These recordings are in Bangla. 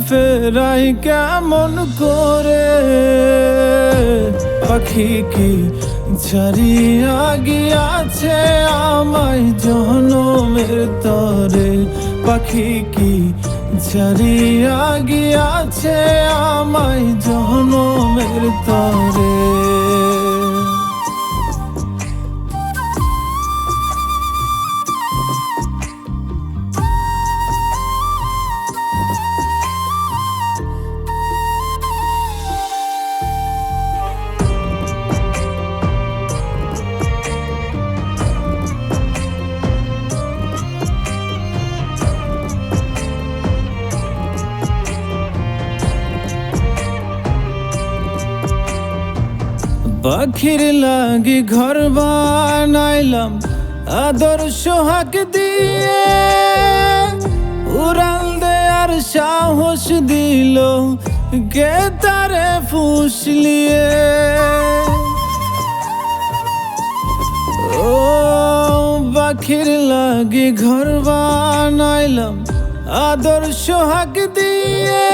ফেরাই কেমন করে? পাখি কি ছাড়িয়া গিয়াছে আমায় জনমের তরে? পাখি কি ছাড়িয়া গিয়াছে আমায় জনমের তরে? পাখির লাগি ঘর বানাইলাম আদর সোহাগ দিয়ে, উড়াল দেয়ার সাহস দিল কে তারে ফুসলিয়ে। ও পাখির লাগি ঘর বানাইলাম আদর সোহাগ দিয়ে,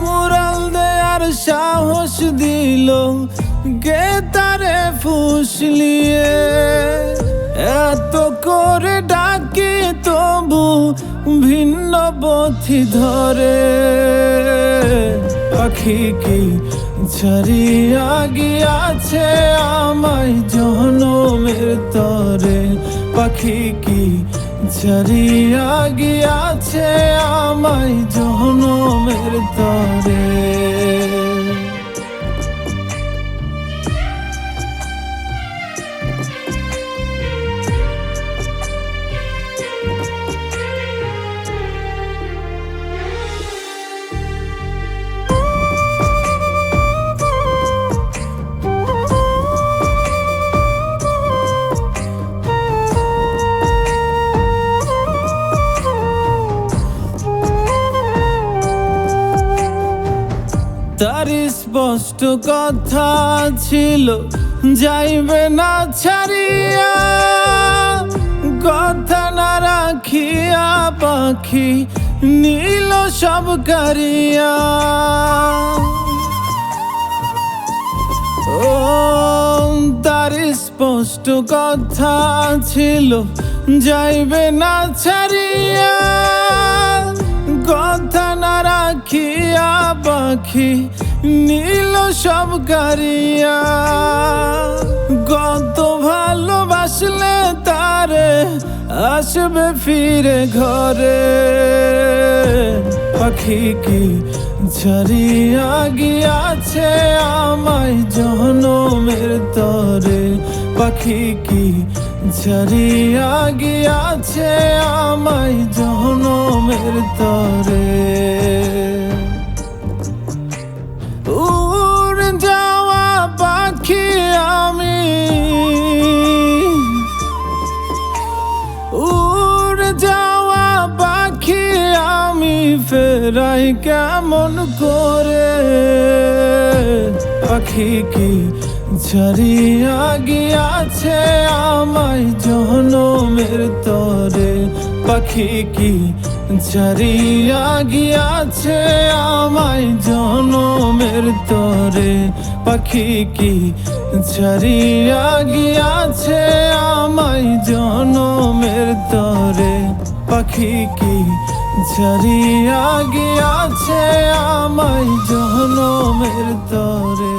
মুরাল দেয়ার সাহস দিল কে তারে ফুসলিয়ে। এত করে ডাকি তবু ভিন্ন পথি ধরে। পাখি কি ছাড়িয়া গিয়াছে আমায় জনমের তরে? পাখি কি ছাড়িয়া গিয়াছে আমায় জনমের তরে? তার স্পষ্ট কথা ছিল যাইবে না ছাড়িয়া, কথা না রাখিয়া পাখি নীল সব কারিয়া। ও তার স্পষ্ট কথা ছিল যাইবে না ছাড়িয়া, কথা না রাখিয়া পাখি নীল সব কারিয়া। কত ভালোবাসলে তারে আসবে ফিরে ঘরে? পাখি কি ছাড়িয়া গিয়াছে আমায় জনমের তরে? পাখি কি ছাড়িয়া গিয়াছে আমায় জনমের তরে? উড়ে যাওয়া পাখি আমি, উড়ে যাওয়া পাখি আমি ফেরাই কেমন করে? পাখি কি ছাড়িয়া গিয়াছে আমায় জনমের তরে? পাখি কি ছাড়িয়া গিয়াছে আমায় জনমের তরে? পাখি কি ছাড়িয়া গিয়াছে আমায় জনমের তরে? পাখি কি ছাড়িয়া গিয়াছে আমায় জনমের তরে?